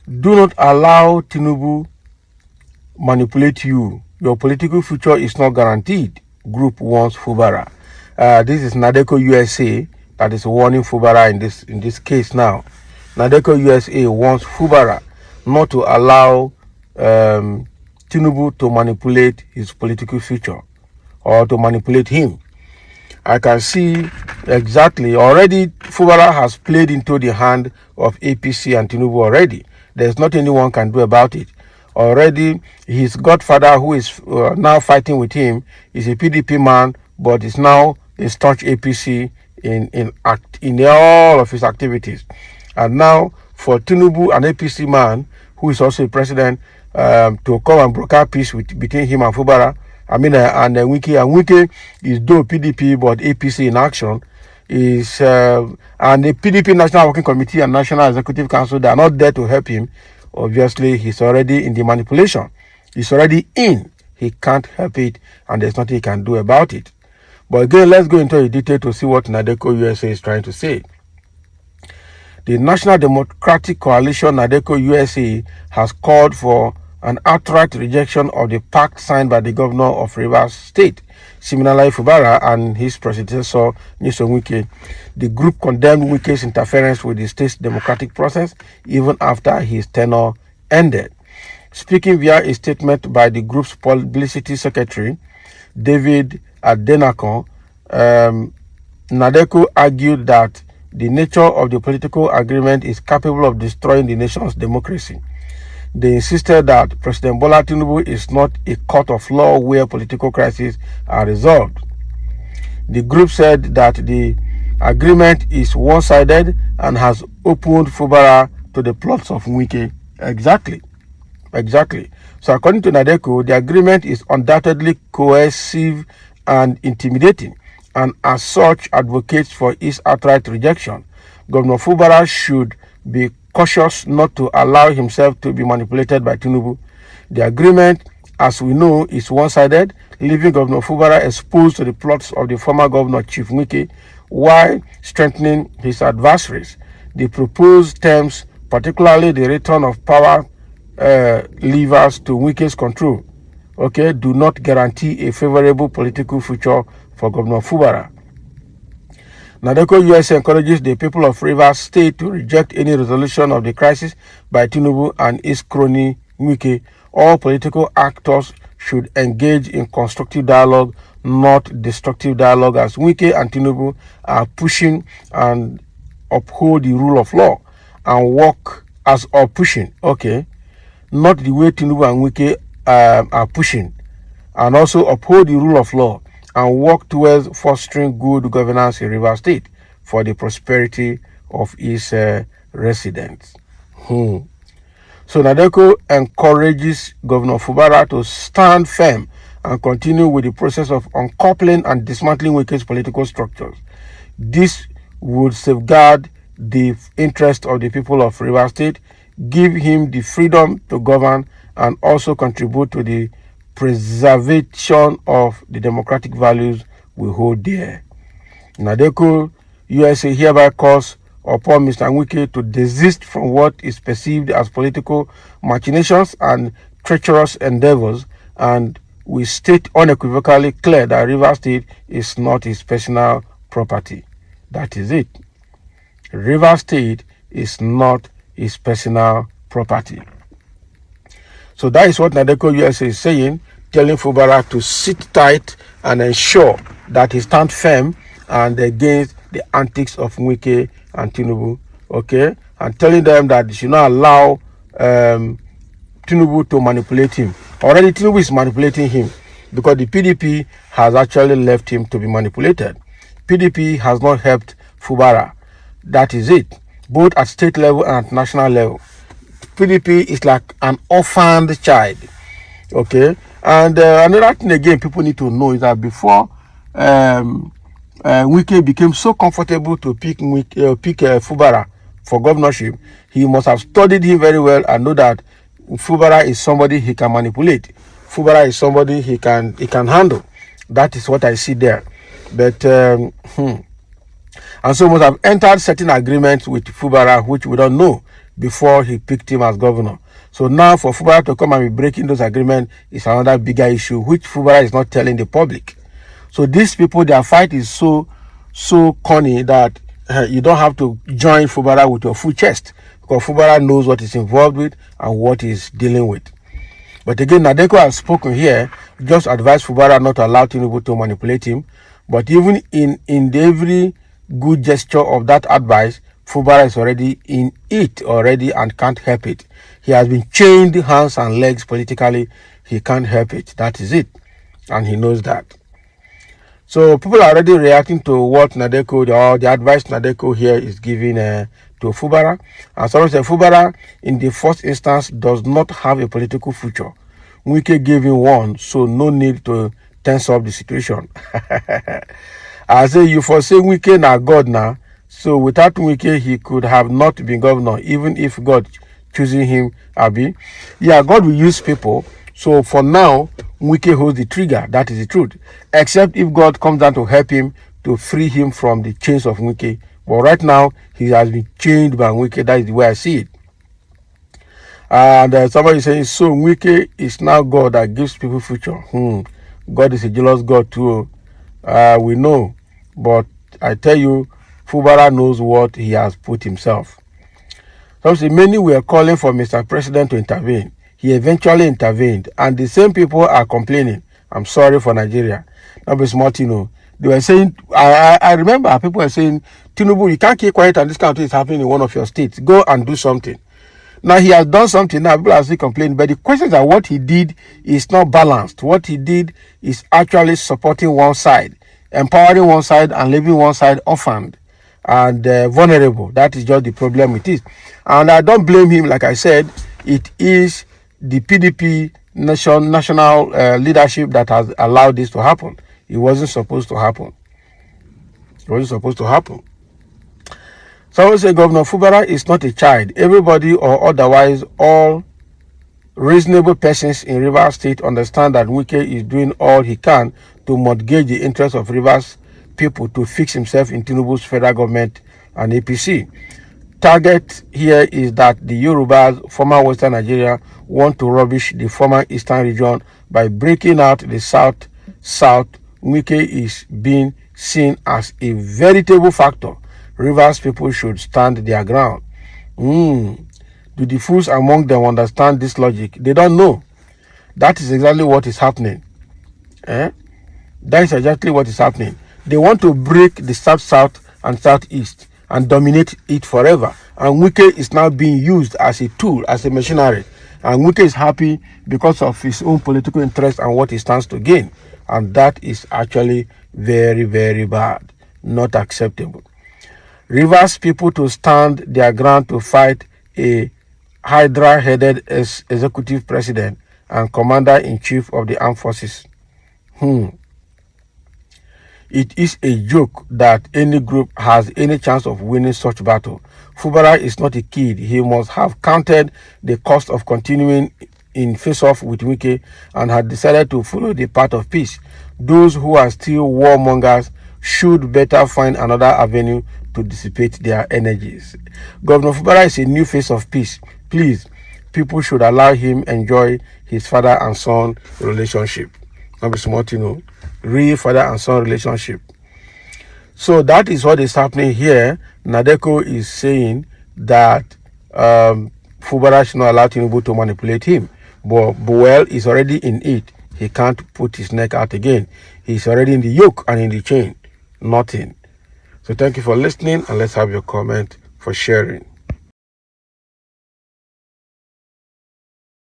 Do not allow Tinubu manipulate you. Your political future is not guaranteed. Group warns Fubara. This is Nadeco USA that is warning Fubara in this case now. Nadeco USA wants Fubara not to allow Tinubu to manipulate his political future or to manipulate him. I can see exactly already Fubara has played into the hand of APC and Tinubu already. There's nothing anyone can do about it. Already his godfather, who is now fighting with him, is a PDP man, but is now a staunch APC in all of his activities. And now for Tinubu, an APC man who is also a president, to come and broker peace between him and Fubara, and Wike. And Wike is though PDP but APC in action. Is and the PDP National Working Committee and National Executive Council, they are not there to help him. Obviously, he's already in the manipulation. He's already in. He can't help it, and there's nothing he can do about it. But again, let's go into the detail to see what Nadeco USA is trying to say. The National Democratic Coalition, Nadeco USA, has called for an outright rejection of the pact signed by the governor of Rivers State, Siminalayi Fubara, and his predecessor, Nyesom Wike. The group condemned Wike's interference with the state's democratic process even after his tenure ended. Speaking via a statement by the group's publicity secretary, David Adenakon, Nadeco argued that the nature of the political agreement is capable of destroying the nation's democracy. They insisted that President Bola Tinubu is not a court of law where political crises are resolved. The group said that the agreement is one-sided and has opened Fubara to the plots of Wike. Exactly. So according to Nadeco, the agreement is undoubtedly coercive and intimidating, and as such advocates for its outright rejection. Governor Fubara should be cautious not to allow himself to be manipulated by Tinubu. The agreement, as we know, is one-sided, leaving Governor Fubara exposed to the plots of the former governor, Chief Wike, while strengthening his adversaries. The proposed terms, particularly the return of power levers to Wike's control, do not guarantee a favorable political future for Governor Fubara. Nadeco USA encourages the people of Rivers State to reject any resolution of the crisis by Tinubu and his crony Wike. All political actors should engage in constructive dialogue, not destructive dialogue, as Wike and Tinubu are pushing and uphold the rule of law and work as or pushing, not the way Tinubu and Wike are pushing, and also uphold the rule of law and work towards fostering good governance in Rivers State for the prosperity of its residents. So Nadeco encourages Governor Fubara to stand firm and continue with the process of uncoupling and dismantling Wike's political structures. This would safeguard the interest of the people of Rivers State, give him the freedom to govern, and also contribute to the preservation of the democratic values we hold dear. Nadeco USA hereby calls upon Mr. Wike to desist from what is perceived as political machinations and treacherous endeavors, and we state unequivocally clear that Rivers State is not his personal property. That is it. Rivers State is not his personal property. So that is what Nadeco USA is saying, telling Fubara to sit tight and ensure that he stands firm and against the antics of Wike and Tinubu, and telling them that they should not allow Tinubu to manipulate him. Already Tinubu is manipulating him because the PDP has actually left him to be manipulated. PDP has not helped Fubara. That is it, both at state level and at national level. PDP is like an orphaned child, And another thing again people need to know is that before Wike became so comfortable to pick Fubara for governorship, he must have studied him very well and know that Fubara is somebody he can manipulate. Fubara is somebody he can handle. That is what I see there. But and so must have entered certain agreements with Fubara, which we don't know. before he picked him as governor. So now for Fubara to come and be breaking those agreements is another bigger issue, which Fubara is not telling the public. So these people, their fight is so corny that you don't have to join Fubara with your full chest, because Fubara knows what he's involved with and what he's dealing with. But again, Nadeco has spoken here, just advised Fubara not to allow Tinubu to manipulate him. But even in every good gesture of that advice, Fubara is already in it already and can't help it. He has been chained hands and legs politically. He can't help it. That is it. And he knows that. So people are already reacting to what Nadeco, or the advice Nadeco here is giving to Fubara. And someone said Fubara, in the first instance, does not have a political future. Wike gave him one, so no need to tense up the situation. I say you foresee Wike now God now. So without Wike, he could have not been governor, even if God choosing him, Abi. Yeah, God will use people. So for now, Wike holds the trigger. That is the truth. Except if God comes down to help him to free him from the chains of Wike. But right now, he has been chained by Wike. That is the way I see it. And somebody is saying, so Wike is now God that gives people future. God is a jealous God too. We know. But I tell you, Fubara knows what he has put himself. So many were calling for Mr. President to intervene. He eventually intervened, and the same people are complaining. I'm sorry for Nigeria. Not be smart, They were saying, I remember people were saying, Tinubu, you can't keep quiet and this kind of thing is happening in one of your states. Go and do something. Now he has done something. Now people are still complaining, but the question is that what he did is not balanced. What he did is actually supporting one side, empowering one side, and leaving one side orphaned and vulnerable. That is just the problem it is. And I don't blame him. Like I said, it is the PDP national leadership that has allowed this to happen. It wasn't supposed to happen. It wasn't supposed to happen. Someone say Governor Fubara is not a child. Everybody or otherwise, all reasonable persons in Rivers State understand that Wike is doing all he can to mortgage the interests of Rivers people to fix himself in Tinubu's federal government and APC. Target here is that the Yorubas, former Western Nigeria, want to rubbish the former Eastern region by breaking out the South. Wike is being seen as a veritable factor. Rivers people should stand their ground. Do the fools among them understand this logic? They don't know. That is exactly what is happening. That is exactly what is happening. They want to break the South and Southeast and dominate it forever. And Wike is now being used as a tool, as a machinery. And Wike is happy because of his own political interest and what he stands to gain. And that is actually very, very bad. Not acceptable. Rivers people to stand their ground to fight a Hydra-headed executive president and commander-in-chief of the armed forces. It is a joke that any group has any chance of winning such battle. Fubara is not a kid. He must have counted the cost of continuing in face-off with Wike and had decided to follow the path of peace. Those who are still warmongers should better find another avenue to dissipate their energies. Governor Fubara is a new face of peace. Please, people should allow him enjoy his father and son relationship. Not be smart, real father and son relationship. So that is what is happening here. Nadeco is saying that Fubara should not allow Tinubu to manipulate him. But Buell is already in it. He can't put his neck out again. He's already in the yoke and in the chain. Nothing. So thank you for listening, and let's have your comment for sharing.